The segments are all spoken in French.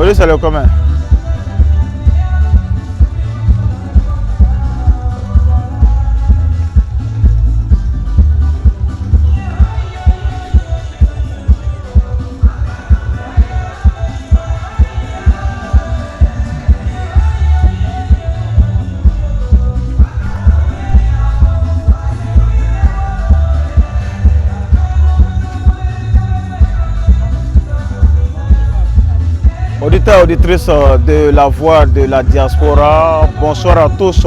Aujourd'hui, c'est le commun. Auditeurs, auditrices de la voix de la diaspora, bonsoir à tous.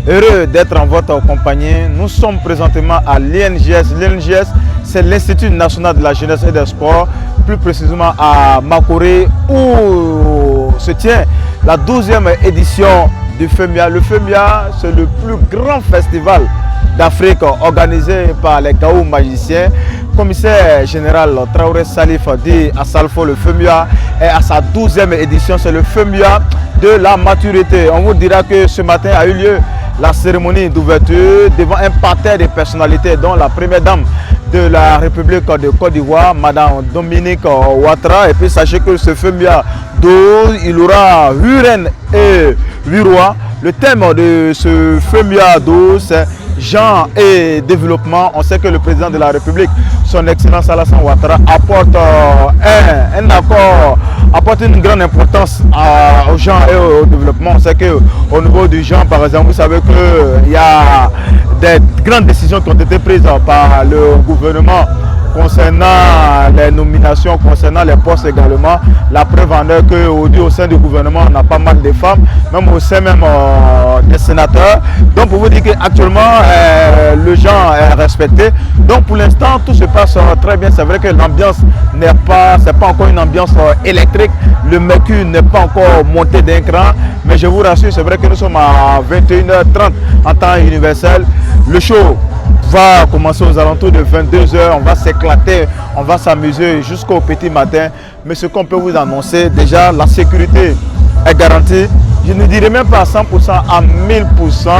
Heureux d'être en votre compagnie. Nous sommes présentement à l'INJS. L'INJS, c'est l'Institut national de la jeunesse et des sports, plus précisément à Makore, où se tient la 12e édition du FEMIA. Le FEMIA, c'est le plus grand festival d'Afrique organisé par les Gaou magiciens. Commissaire général Traoré Salif dit à Salfo, le FEMIA est à sa 12e édition. C'est le FEMIA de la maturité. On vous dira que ce matin a eu lieu la cérémonie d'ouverture devant un parterre de personnalités, dont la première dame de la République de Côte d'Ivoire, Madame Dominique Ouattara. Et puis sachez que ce FEMIA d'eau, il aura 8 reines et 8 rois. Le thème de ce FEMIA d'eau, c'est Jean et développement. On sait que le président de la République, son excellence Alassane Ouattara, apporte un accord, apporte une grande importance aux gens et au développement. On sait qu'au niveau du genre, par exemple, vous savez qu'il y a des grandes décisions qui ont été prises par le gouvernement concernant les nominations, concernant les postes également. La preuve en est qu'aujourd'hui au sein du gouvernement, on a pas mal de femmes, même au sein même des sénateurs. Donc pour vous dire qu'actuellement, le genre est respecté. Donc pour l'instant, tout se passe très bien. C'est vrai que l'ambiance n'est pas, c'est pas encore une ambiance électrique. Le mercure n'est pas encore monté d'un cran. Mais je vous rassure, c'est vrai que nous sommes à 21h30 en temps universel. Le show va commencer aux alentours de 22h, on va s'éclater, on va s'amuser jusqu'au petit matin. Mais ce qu'on peut vous annoncer, déjà la sécurité est garantie. Je ne dirais même pas à 100%, à 1000%.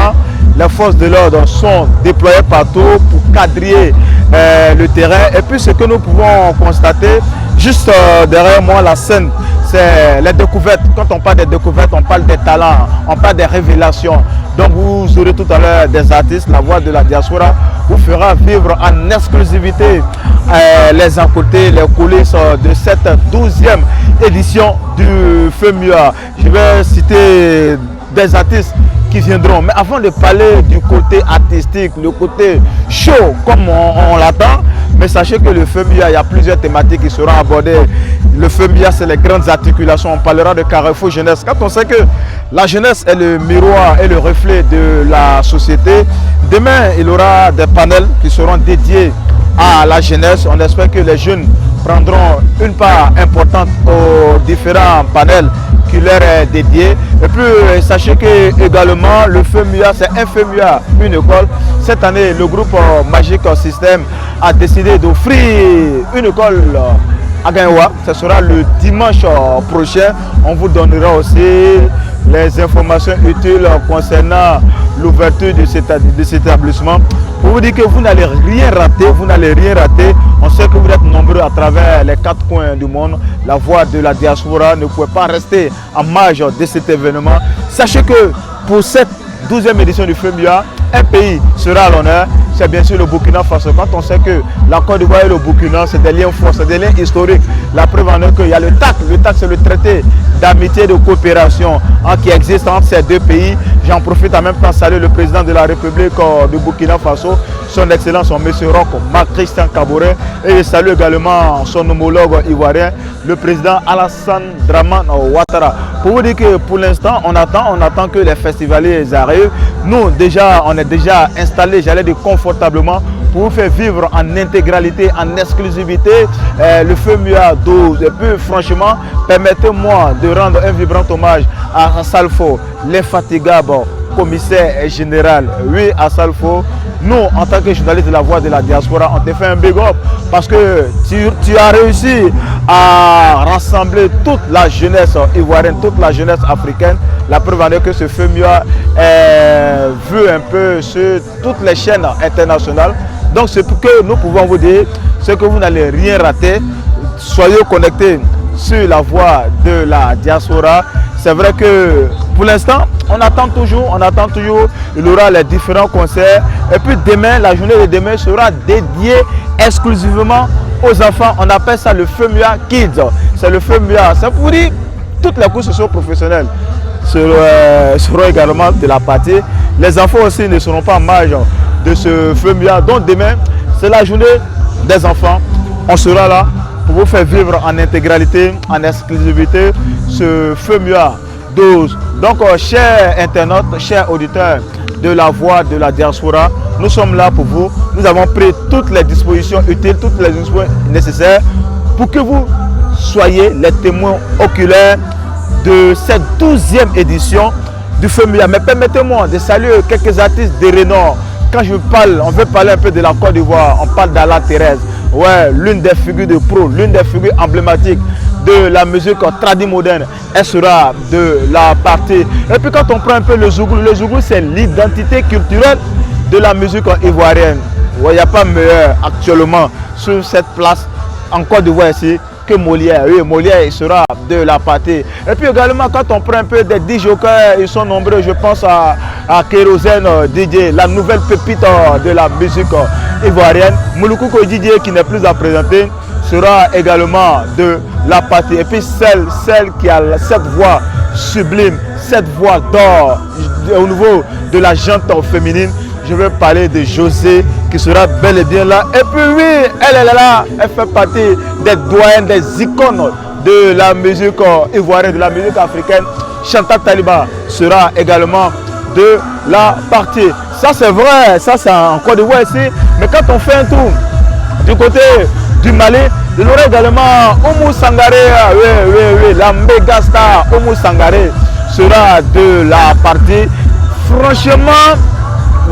Les forces de l'ordre sont déployées partout pour quadriller le terrain. Et puis ce que nous pouvons constater, juste derrière moi, la scène, c'est les découvertes. Quand on parle des découvertes, on parle des talents, on parle des révélations. Donc vous aurez tout à l'heure des artistes, la voix de la diaspora vous fera vivre en exclusivité les à-côtés, les coulisses de cette 12e édition du FEMIA. Je vais citer des artistes qui viendront. Mais avant de parler du côté artistique, le côté show comme on l'attend, mais sachez que le FEMIA, il y a plusieurs thématiques qui seront abordées. Le FEMIA, c'est les grandes articulations. On parlera de Carrefour Jeunesse. Quand on sait que la jeunesse est le miroir et le reflet de la société, demain, il y aura des panels qui seront dédiés à la jeunesse. On espère que les jeunes prendront une part importante aux différents panels qui leur est dédié. Et puis sachez que également le FEMIA, c'est un FEMIA, une école. Cette année, le groupe Magic System a décidé d'offrir une école à Gaïwa. Ce sera le dimanche prochain. On vous donnera aussi les informations utiles concernant l'ouverture de cet établissement. Pour vous dire que vous n'allez rien rater, vous n'allez rien rater. On sait que vous êtes nombreux à travers les 4 coins du monde. La voix de la diaspora ne pouvait pas rester en marge de cet événement. Sachez que pour cette 12e édition du FEMIA, un pays sera à l'honneur, c'est bien sûr le Burkina Faso. Quand on sait que la Côte d'Ivoire et le Burkina, c'est des liens forts, c'est des liens historiques. La preuve en est qu'il y a le TAC. Le TAC, c'est le traité d'amitié et de coopération qui existe entre ces deux pays. J'en profite en même temps de saluer le président de la République du Burkina Faso, son excellence, M. Roch Marc-Christian Kaboré, et je salue également son homologue ivoirien, le président Alassane Dramane Ouattara. Pour vous dire que pour l'instant, on attend que les festivaliers arrivent. Nous, déjà, on est déjà installés, j'allais dire confortablement, pour vous faire vivre en intégralité, en exclusivité, le FEMIA 12. Et puis franchement, permettez-moi de rendre un vibrant hommage à Salfo, l'infatigable commissaire général, oui, à Salfo. Nous, en tant que journaliste de la voix de la diaspora, on te fait un big up parce que tu as réussi à rassembler toute la jeunesse ivoirienne, toute la jeunesse africaine. La preuve en est que ce FEMIA est vu un peu sur toutes les chaînes internationales. Donc ce que nous pouvons vous dire, c'est que vous n'allez rien rater. Soyez connectés sur la voie de la diaspora. C'est vrai que pour l'instant, on attend toujours, il y aura les différents concerts. Et puis demain, la journée de demain sera dédiée exclusivement aux enfants. On appelle ça le FEMUA Kids. C'est le FEMUA. C'est pour dire toutes les courses sont professionnelles. Seront également de la partie. Les enfants aussi ne seront pas en marge de ce FEMUA. Donc demain, c'est la journée des enfants. On sera là pour vous faire vivre en intégralité, en exclusivité, ce FEMUA 12. Donc, chers internautes, chers auditeurs de la voix de la diaspora, nous sommes là pour vous. Nous avons pris toutes les dispositions utiles, toutes les dispositions nécessaires pour que vous soyez les témoins oculaires de cette 12e édition du FEMUA. Mais permettez-moi de saluer quelques artistes de renom. Quand je parle, on veut parler un peu de la Côte d'Ivoire, on parle d'Ala Thérèse. Ouais, l'une des figures de pro, l'une des figures emblématiques de la musique tradimoderne. Elle sera de la partie. Et puis quand on prend un peu le Zouglou c'est l'identité culturelle de la musique ivoirienne. Ouais, il n'y a pas meilleur actuellement sur cette place en Côte d'Ivoire ici que Molière. Oui, Molière il sera de la partie. Et puis également quand on prend un peu des DJ jokers, ils sont nombreux. Je pense à Kérosène DJ, la nouvelle pépite de la musique ivoirienne. Mouloukouko DJ qui n'est plus à présenter sera également de la partie. Et puis celle qui a cette voix sublime, cette voix d'or au niveau de la gente féminine. Je vais parler de José qui sera bel et bien là. Et puis oui, elle est là, elle fait partie des doyens, des icônes de la musique ivoirienne, de la musique africaine. Chantal Taliba sera également de la partie. Ça c'est vrai, ça c'est en Côte d'Ivoire ici. Mais quand on fait un tour du côté du Mali, il y aura également Oumou Sangaré, oui, la méga star Oumou Sangaré sera de la partie. Franchement,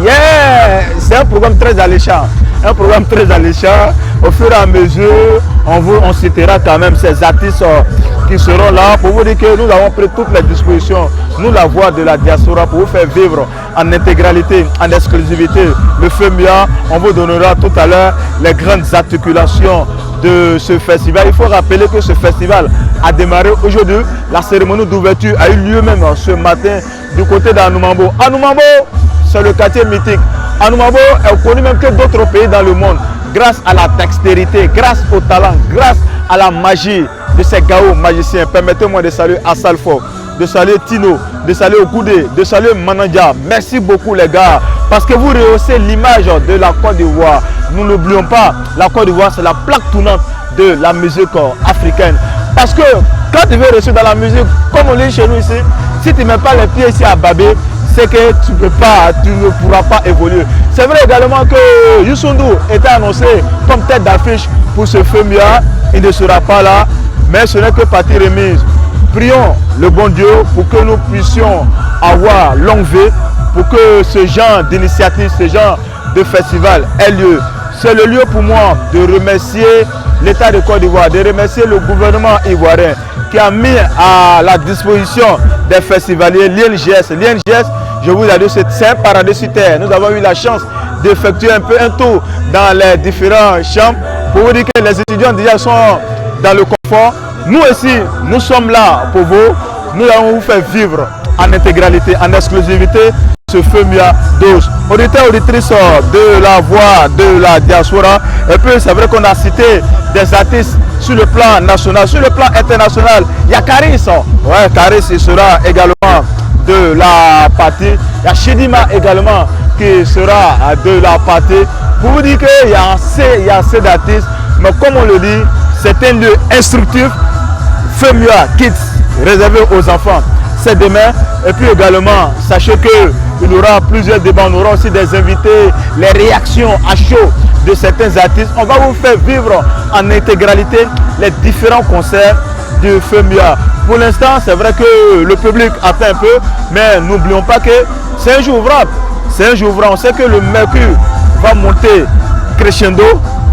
yeah, c'est un programme très alléchant. Un programme très alléchant. Au fur et à mesure, on citera quand même ces artistes qui seront là pour vous dire que nous avons pris toutes les dispositions, nous la voix de la diaspora, pour vous faire vivre en intégralité, en exclusivité le FEMUA. On vous donnera tout à l'heure les grandes articulations de ce festival. Il faut rappeler que ce festival a démarré aujourd'hui. La cérémonie d'ouverture a eu lieu même ce matin du côté d'Anoumambo. Anoumambo, c'est le quartier mythique. Anoumambo est connu même que d'autres pays dans le monde grâce à la dextérité, grâce au talent, grâce à la magie de ces Gao magiciens. Permettez-moi de saluer Assalfo, de saluer Tino, de saluer Okoudé, de saluer Manandja. Merci beaucoup les gars, parce que vous rehaussez l'image de la Côte d'Ivoire. Nous n'oublions pas, la Côte d'Ivoire c'est la plaque tournante de la musique africaine. Parce que quand tu veux réussir dans la musique, comme on dit chez nous ici, si tu ne mets pas les pieds ici à Babé, c'est que tu ne pourras pas évoluer. C'est vrai également que Youssou N'Dour était annoncé comme tête d'affiche pour ce FEMUA. Il ne sera pas là, mais ce n'est que partie remise. Prions le bon Dieu pour que nous puissions avoir longue vie, pour que ce genre d'initiative, ce genre de festival ait lieu. C'est le lieu pour moi de remercier l'État de Côte d'Ivoire, de remercier le gouvernement ivoirien qui a mis à la disposition des festivaliers l'INGS. L'INGS, je vous ai dit, c'est un paradis sur terre. Nous avons eu la chance d'effectuer un peu un tour dans les différentes chambres pour vous dire que les étudiants déjà sont dans le confort. Nous aussi, nous sommes là pour vous. Nous allons vous faire vivre en intégralité, en exclusivité ce FEMUA 12. Auditeurs, auditrices de la voix de la diaspora. Et puis c'est vrai qu'on a cité des artistes sur le plan national, sur le plan international. Il y a Karis, ouais, Karis il sera également de la partie. Il y a Chidima également qui sera de la partie. Pour vous dire qu'il y a assez d'artistes, mais comme on le dit, c'est un lieu instructif. FEMUA Kids réservé aux enfants, c'est demain. Et puis également, sachez qu'il y aura plusieurs débats, on aura aussi des invités, les réactions à chaud de certains artistes. On va vous faire vivre en intégralité les différents concerts du FEMUA. Pour l'instant, c'est vrai que le public attend un peu, mais n'oublions pas que c'est un jour ouvrable. C'est un jour ouvrable. On sait que le mercure va monter crescendo.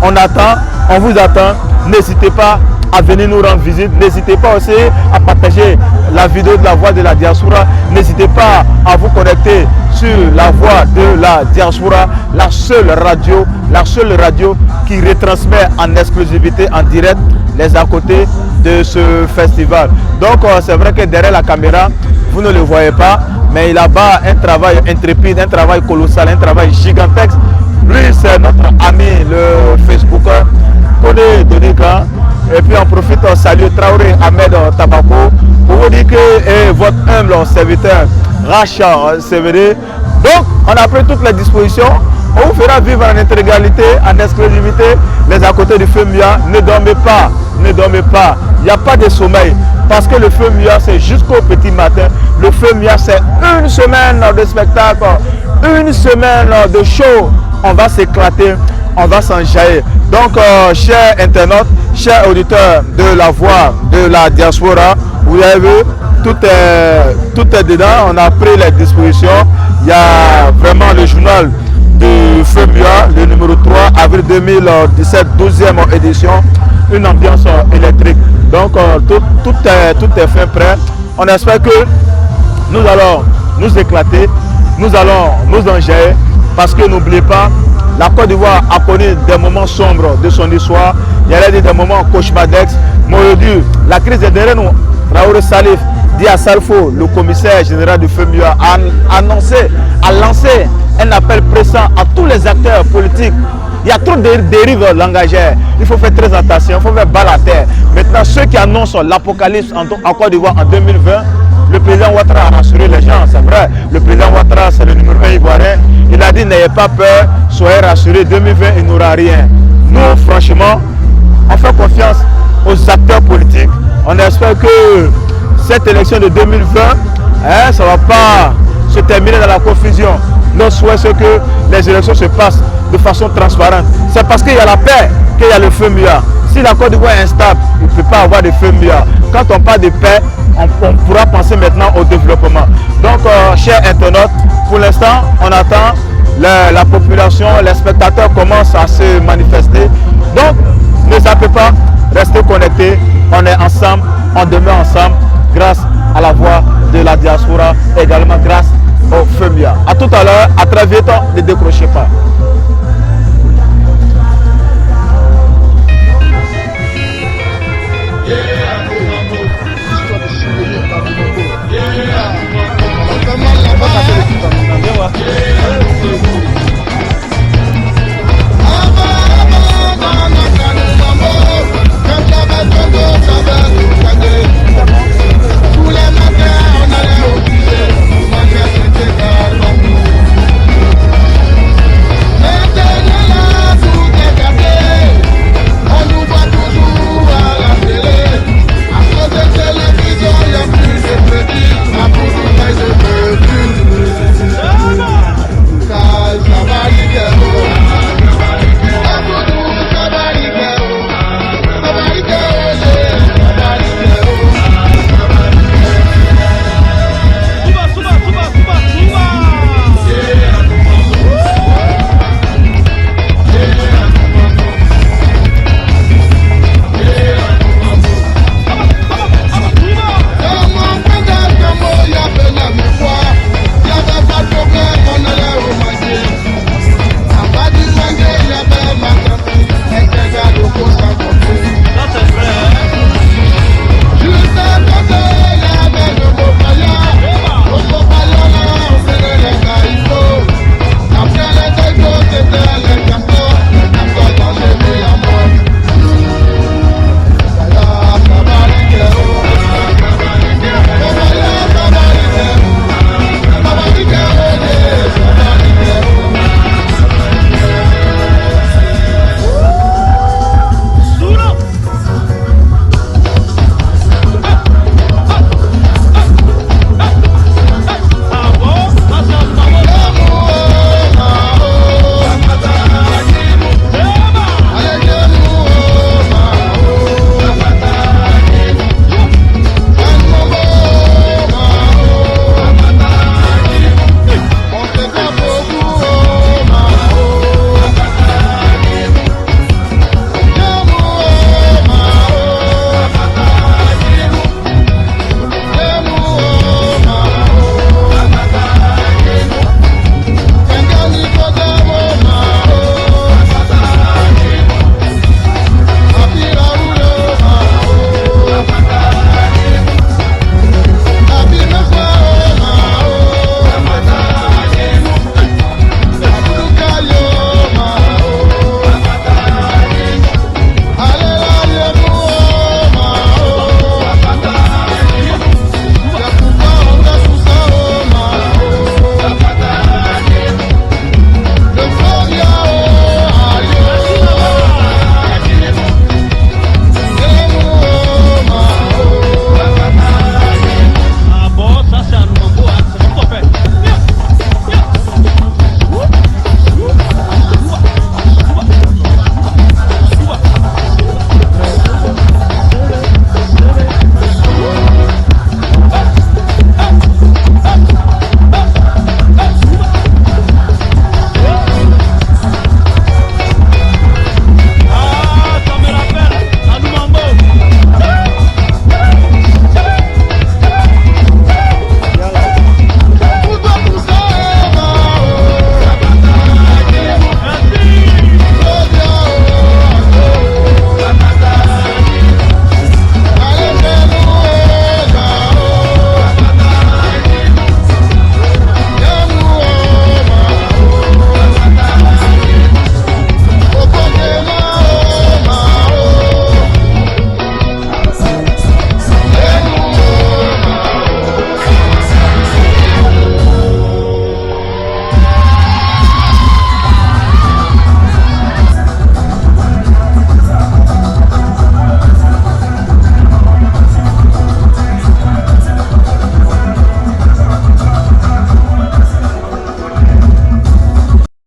On attend, on vous attend. N'hésitez pas à venir nous rendre visite. N'hésitez pas aussi à partager la vidéo de la voix de la diaspora. N'hésitez pas à vous connecter sur la voix de la diaspora, la seule radio qui retransmet en exclusivité, en direct, les à côté de ce festival. Donc c'est vrai que derrière la caméra, vous ne le voyez pas, mais il a-bas un travail intrépide, un travail colossal, un travail gigantesque. Lui, c'est notre ami, le Facebooker, Koné Donika. Et puis on profite, on salue Traoré Ahmed Tabako pour vous dire que votre humble serviteur, Racha CVD. Donc, on a pris toutes les dispositions. On vous fera vivre en intégralité, en exclusivité, les à côté du feu Mia. Ne dormez pas, ne dormez pas. Il n'y a pas de sommeil. Parce que le feu Mia, c'est jusqu'au petit matin. Le feu Mia, c'est une semaine de spectacle, une semaine de show. On va s'éclater, on va s'enjailler. Donc, chers internautes, chers auditeurs de la voix de la diaspora, vous avez vu, tout est dedans. On a pris les dispositions. Il y a vraiment le journal du feu Mia, le numéro 3, avril 2017, 12e édition, une ambiance électrique. Donc tout est fait prêt. On espère que nous allons nous éclater, nous allons nous enjailler, parce que n'oubliez pas, la Côte d'Ivoire a connu des moments sombres de son histoire. Il y a des moments cauchemardesques. Aujourd'hui, la crise est derrière nous. Traoré Salif, Dia Salfo, le commissaire général du feu Mia, a lancé un appel pressant à tous les acteurs politiques. Il y a trop de dérives langagères. Il faut faire très attention, il faut faire bas la terre. Maintenant, ceux qui annoncent l'apocalypse en Côte d'Ivoire en 2020, le président Ouattara a rassuré les gens, c'est vrai. Le président Ouattara, c'est le numéro 1 ivoirien. Il a dit, n'ayez pas peur, soyez rassurés, 2020, il n'y aura rien. Nous, franchement, on fait confiance aux acteurs politiques. On espère que cette élection de 2020, ça ne va pas se terminer dans la confusion. Notre souhait, c'est que les élections se passent de façon transparente. C'est parce qu'il y a la paix qu'il y a le feu Mia. Si la Côte d'Ivoire est instable, il ne peut pas avoir de feu Mia. Quand on parle de paix, on pourra penser maintenant au développement. Donc, chers internautes, pour l'instant, on attend la population, les spectateurs commencent à se manifester. Donc, ne zappez pas, restez connectés. On est ensemble, on demeure ensemble grâce à la voix de la diaspora, également grâce au feu Mia. A tout à l'heure, à très vite, ne décrochez pas.